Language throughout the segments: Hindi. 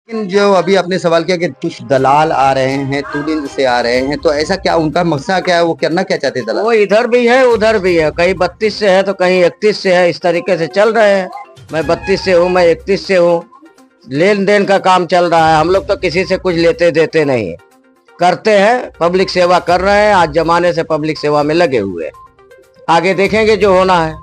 लेकिन जो अभी आपने सवाल किया कि कुछ दलाल आ रहे हैं, तुरंत से आ रहे हैं, तो ऐसा क्या उनका मकसद क्या है, वो करना क्या चाहते हैं दलाल? वो इधर भी है उधर भी है, कहीं 32 से है तो कहीं 31 से है, इस तरीके से चल रहे हैं। मैं 32 से हूँ, मैं 31 से हूँ। लेन देन का काम चल रहा है। हम लोग तो किसी से कुछ लेते देते नहीं है, करते हैं, पब्लिक सेवा कर रहे हैं। आज जमाने से पब्लिक सेवा में लगे हुए हैं, आगे देखेंगे जो होना है।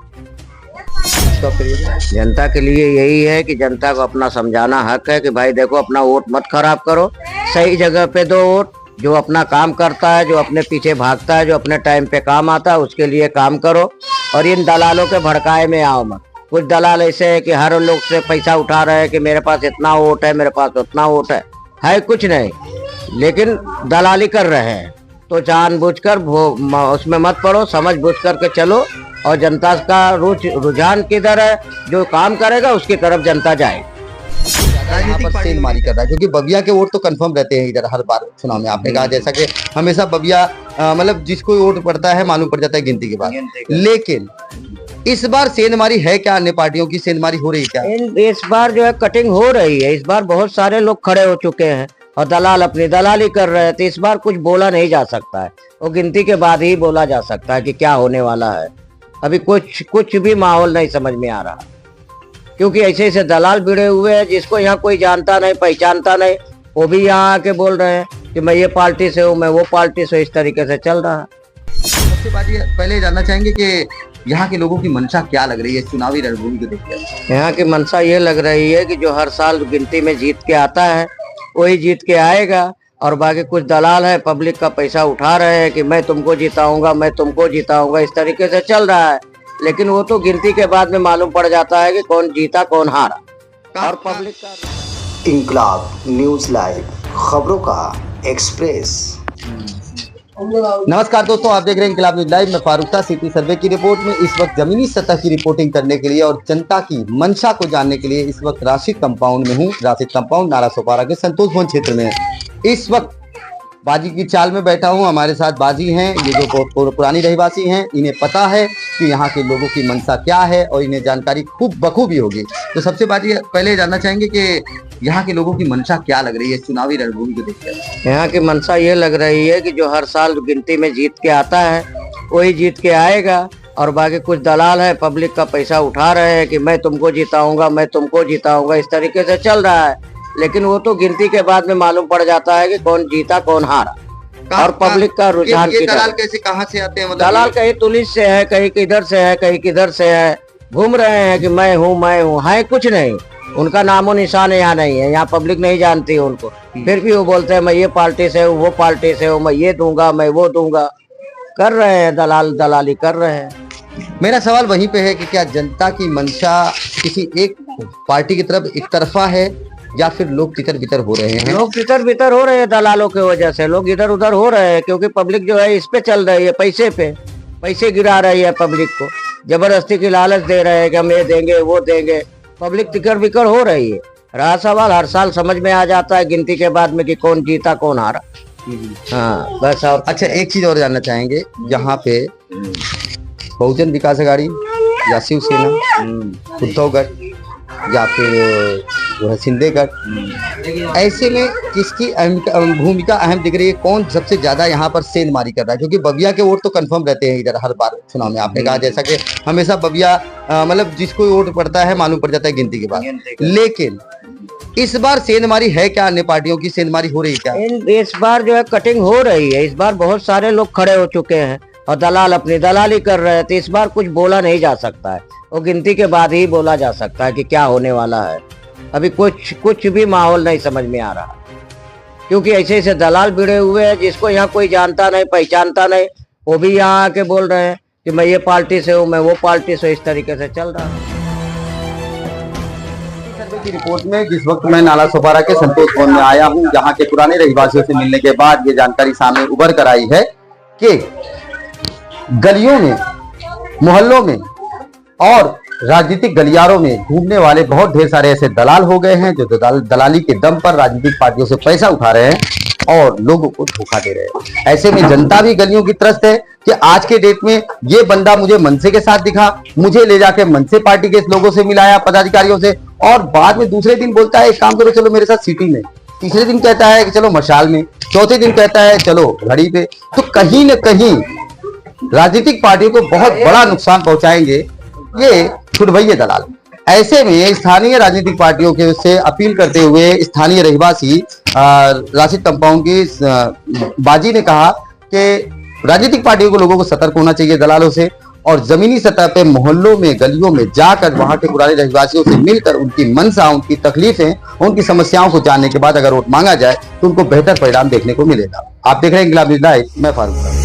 जनता के लिए यही है कि जनता को अपना समझाना हक है कि भाई देखो, अपना वोट मत खराब करो, सही जगह पे दो वोट। जो अपना काम करता है, जो अपने पीछे भागता है, जो अपने टाइम पे काम आता है, उसके लिए काम करो। और इन दलालों के भड़काए में आओ मत। कुछ दलाल ऐसे है कि हर लोग से पैसा उठा रहे हैं कि मेरे पास इतना वोट है, मेरे पास उतना वोट है कुछ नहीं, लेकिन दलाली कर रहे हैं। तो जानबूझकर उसमें मत पड़ो, समझ बूझ करके चलो। और जनता का रुझान किधर है, जो काम करेगा उसकी तरफ जनता जाए। राजनीतिक सेल मारी कर रहा है, क्योंकि बबिया के वोट तो कंफर्म रहते हैं इधर हर बार चुनाव में। आपने कहा जैसा कि हमेशा बबिया मतलब जिसको वोट पड़ता है मालूम पड़ जाता है गिनती के बाद। लेकिन इस बार सेंधमारी है क्या? अन्य पार्टियों की सेंधमारी हो रही क्या? इस बार जो है कटिंग हो रही है। इस बार बहुत सारे लोग खड़े हो चुके हैं और दलाल अपनी दलाली कर रहे हैं। तो इस बार कुछ बोला नहीं जा सकता है, वो गिनती के बाद ही बोला जा सकता है कि क्या होने वाला है। अभी कुछ भी माहौल नहीं समझ में आ रहा, क्योंकि ऐसे ऐसे दलाल भिड़े हुए हैं जिसको यहाँ कोई जानता नहीं, पहचानता नहीं। वो भी यहाँ आके बोल रहे हैं कि मैं ये पार्टी से हूँ, मैं वो पार्टी से। इस तरीके से चल रहा है। सबसे पहले जानना चाहेंगे कि यहाँ के लोगों की मंशा क्या लग रही है चुनावी रणभूमि को देखकर? यहाँ की मंशा ये लग रही है कि जो हर साल गिनती में जीत के आता है वही जीत के आएगा। और बाकी कुछ दलाल है, पब्लिक का पैसा उठा रहे हैं कि मैं तुमको जिताऊंगा, मैं तुमको जिताऊंगा। इस तरीके से चल रहा है, लेकिन वो तो गिनती के बाद में मालूम पड़ जाता है कि कौन जीता कौन हारा। और पब्लिक का इंकलाब न्यूज लाइव, खबरों का एक्सप्रेस। नमस्कार दोस्तों, आप देख रहे हैं इंकलाब न्यूज लाइव में फारूक था। सिटी सर्वे की रिपोर्ट में इस वक्त जमीनी सतह की रिपोर्टिंग करने के लिए और जनता की मंशा को जानने के लिए इस वक्त राशिद कंपाउंड में हूँ। राशिद कंपाउंड नाला सोपारा के संतोष भवन क्षेत्र में है। इस वक्त बाजी की चाल में बैठा हूँ। हमारे साथ बाजी हैं, ये जो पुरानी रहवासी हैं, इन्हें पता है कि यहाँ के लोगों की मंशा क्या है और इन्हें जानकारी खूब बखूबी होगी। तो सबसे बाजी पहले जानना चाहेंगे कि यहाँ के लोगों की मंशा क्या लग रही है चुनावी रणभूमि को देखकर? यहाँ की मंशा ये लग रही है कि जो हर साल गिनती में जीत के आता है वही जीत के आएगा। और बाकी कुछ दलाल है, पब्लिक का पैसा उठा रहे हैं कि मैं तुमको जिताऊंगा, मैं तुमको जिताऊंगा। इस तरीके से चल रहा है, लेकिन वो तो गिनती के बाद में मालूम पड़ जाता है कि कौन जीता कौन हारा। और पब्लिक का रुझान ये दलाल कैसे कहाँ से आते हैं? मतलब दलाल कहीं पुलिस से है, कहीं किधर से है, कहीं किधर से है, घूम रहे हैं कि मैं हूँ है कुछ नहीं। उनका नामो निशान यहाँ नहीं है, यहाँ पब्लिक नहीं जानती है उनको। फिर भी वो बोलते हैं मैं ये पार्टी से हूँ, वो पार्टी से हूँ, मैं ये दूंगा, मैं वो दूंगा। कर रहे हैं दलाल, दलाली कर रहे हैं। मेरा सवाल वहीं पे है कि क्या जनता की मंशा किसी एक पार्टी की तरफ एक तरफा है या फिर लोग तितर बितर हो रहे हैं? लोग तितर बितर हो रहे हैं दलालों की वजह से। लोग इधर उधर हो रहे हैं क्योंकि पब्लिक जो है इस पे चल रही है, पैसे पे। पैसे गिरा रही है पब्लिक को, जबरदस्ती की लालच दे रहे हैं कि हम ये देंगे वो देंगे। पब्लिक तिकर बिकर हो रही है। रहा सवाल, हर साल समझ में आ जाता है गिनती के बाद में कि कौन जीता कौन हारा। हाँ बस। और अच्छा, एक चीज और जानना चाहेंगे, यहाँ पे बहुजन विकास अघाड़ी या शिवसेना, उद्धवगढ़ या फिर जो है शिंदेगढ़, ऐसे में किसकी भूमिका अहम दिख रही है? कौन सबसे ज्यादा यहाँ पर सेंधमारी कर रहा है? क्योंकि बबिया के वोट तो कंफर्म रहते हैं इधर हर बार चुनाव में। आपने कहा जैसा कि हमेशा बबिया मतलब जिसको वोट पड़ता है मालूम पड़ जाता है गिनती के बाद। लेकिन इस बार सेंधमारी है क्या? अन्य पार्टियों की सेंधमारी हो रही क्या? इस बार जो है कटिंग हो रही है। इस बार बहुत सारे लोग खड़े हो चुके हैं और दलाल अपनी दलाली कर रहे हैं। तो इस बार कुछ बोला नहीं जा सकता है, वो गिनती के बाद ही बोला जा सकता है कि क्या होने वाला है। अभी कुछ भी माहौल नहीं समझ में आ रहा, क्योंकि ऐसे ऐसे दलाल भिड़े हुए हैं जिसको यहाँ कोई जानता नहीं, पहचानता नहीं। वो भी यहाँ आके बोल रहे हैं कि मैं ये पार्टी से हूँ, मैं वो पार्टी से। इस तरीके से चल रहा है। की रिपोर्ट में जिस वक्त मैं नाला सोपारा के संतोष भवन में आया हूँ, यहाँ के पुराने रहवासियों से मिलने के बाद ये जानकारी सामने उभर कर आई है कि गलियों में, मोहल्लों में और राजनीतिक गलियारों में घूमने वाले बहुत ढेर सारे ऐसे दलाल हो गए हैं जो दलाली के दम पर राजनीतिक पार्टियों से पैसा उठा रहे हैं और लोगों को धोखा दे रहे हैं। ऐसे में जनता भी गलियों की त्रस्त है कि आज के डेट में ये बंदा मुझे मनसे के साथ दिखा, मुझे ले जाके मनसे पार्टी के लोगों से मिलाया, पदाधिकारियों से, और बाद में दूसरे दिन बोलता है एक काम करो चलो मेरे साथ सिटी में, तीसरे दिन कहता है कि चलो मशाल में, चौथे दिन कहता है चलो घड़ी पे। तो कहीं न कहीं राजनीतिक पार्टियों को बहुत बड़ा नुकसान पहुंचाएंगे ये छुटभइये दलाल। ऐसे में स्थानीय राजनीतिक पार्टियों के से अपील करते हुए स्थानीय रहवासी राशिद कंपाउंड की बाजी ने कहा कि राजनीतिक पार्टियों को लोगों को सतर्क होना चाहिए दलालों से, और जमीनी सतह पे मोहल्लों में गलियों में जाकर वहां के पुराने रहवासियों से मिलकर उनकी मंशा, उनकी तकलीफें, उनकी समस्याओं को जानने के बाद अगर वोट मांगा जाए तो उनको बेहतर परिणाम देखने को मिलेगा। आप देख रहे हैं इंकलाब न्यूज़ लाइव, मैं फारूक।